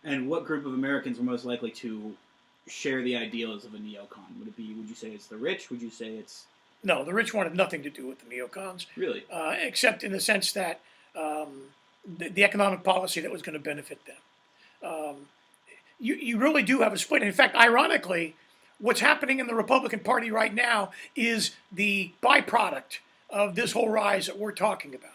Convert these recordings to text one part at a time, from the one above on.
And what group of Americans are most likely to share the ideals of a neocon? Would you say it's the rich? Would you say it's... No, the rich wanted nothing to do with the neocons. Really? Except in the sense that the economic policy that was going to benefit them. You really do have a split. In fact, ironically, what's happening in the Republican Party right now is the byproduct of this whole rise that we're talking about.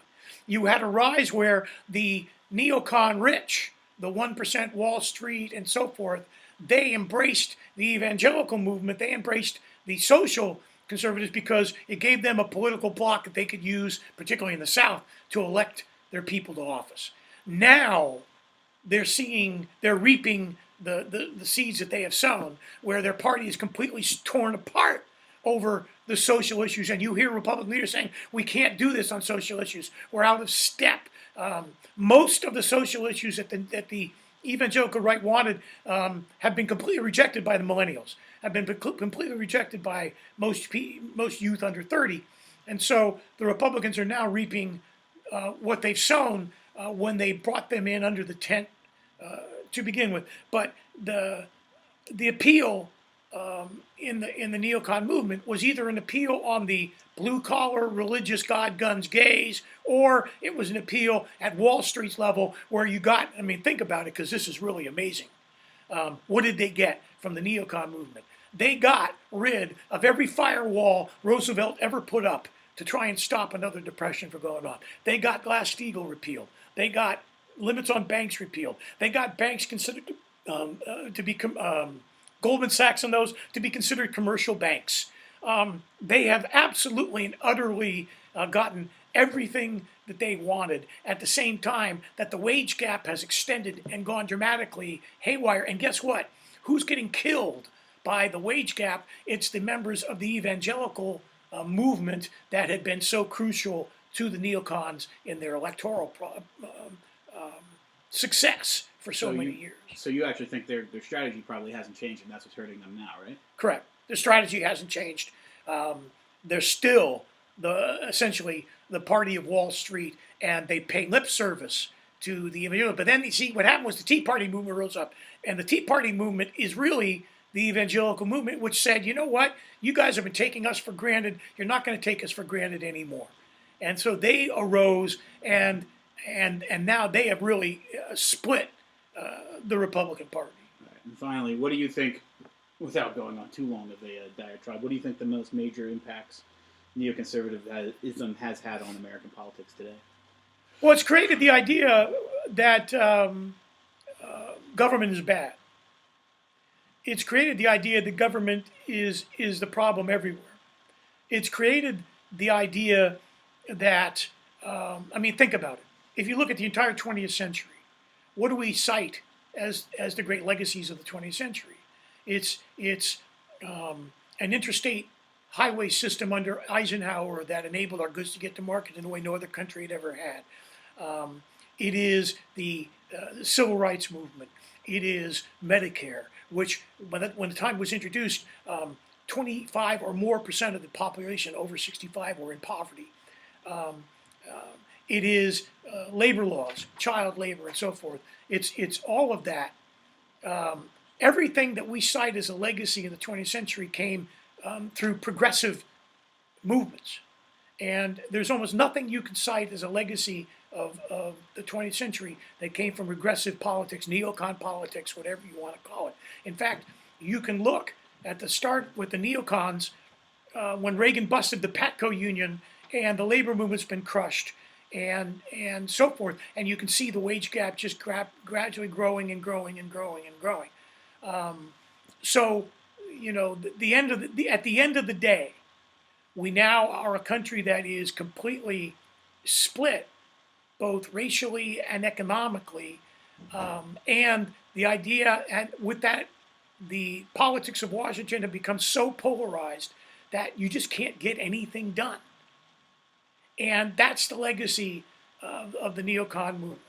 You had a rise where the neocon rich, the 1% Wall Street and so forth, they embraced the evangelical movement. They embraced the social conservatives because it gave them a political bloc that they could use, particularly in the South, to elect their people to office. Now they're reaping the seeds that they have sown, where their party is completely torn apart over the social issues. And you hear Republican leaders saying, we can't do this on social issues. We're out of step. Most of the social issues that the evangelical right wanted have been completely rejected by the millennials, have been completely rejected by most youth under 30. And so the Republicans are now reaping what they've sown when they brought them in under the tent to begin with. But the appeal in the neocon movement was either an appeal on the blue-collar, religious, God, guns, gays, or it was an appeal at Wall Street's level where you got, I mean, think about it, because this is really amazing. What did they get from the neocon movement? They got rid of every firewall Roosevelt ever put up to try and stop another depression from going on. They got Glass-Steagall repealed. They got limits on banks repealed. They got banks considered to be Goldman Sachs and those to be considered commercial banks. They have absolutely and utterly gotten everything that they wanted at the same time that the wage gap has extended and gone dramatically haywire. And guess what? Who's getting killed by the wage gap? It's the members of the evangelical movement that had been so crucial to the neocons in their electoral success for so many years. So you actually think their strategy probably hasn't changed, and that's what's hurting them now, right? Correct. The strategy hasn't changed. They're still essentially the party of Wall Street, and they pay lip service to the evangelical. But then you see what happened was the Tea Party movement rose up, and the Tea Party movement is really the evangelical movement, which said, you know what, you guys have been taking us for granted. You're not going to take us for granted anymore. And so they arose, and now they have really split the Republican Party. Right. And finally, what do you think, without going on too long of a diatribe, what do you think the most major impacts neoconservatism has had on American politics today? Well, it's created the idea that government is bad. It's created the idea that government is the problem everywhere. It's created the idea that, I mean, think about it. If you look at the entire 20th century, what do we cite as the great legacies of the 20th century? It's an interstate highway system under Eisenhower that enabled our goods to get to market in a way no other country had ever had. It is the civil rights movement. It is Medicare, which when the time was introduced, 25 or more % of the population over 65 were in poverty. It is labor laws, child labor, and so forth. It's all of that. Everything that we cite as a legacy in the 20th century came through progressive movements. And there's almost nothing you can cite as a legacy of the 20th century that came from regressive politics, neocon politics, whatever you want to call it. In fact, you can look at the start with the neocons when Reagan busted the Patco Union and the labor movement's been crushed and so forth. And you can see the wage gap just gradually growing and growing and growing and growing. So, you know, at the end of the day, we now are a country that is completely split, both racially and economically. And the idea, and with that, the politics of Washington have become so polarized that you just can't get anything done. And that's the legacy of the neocon movement.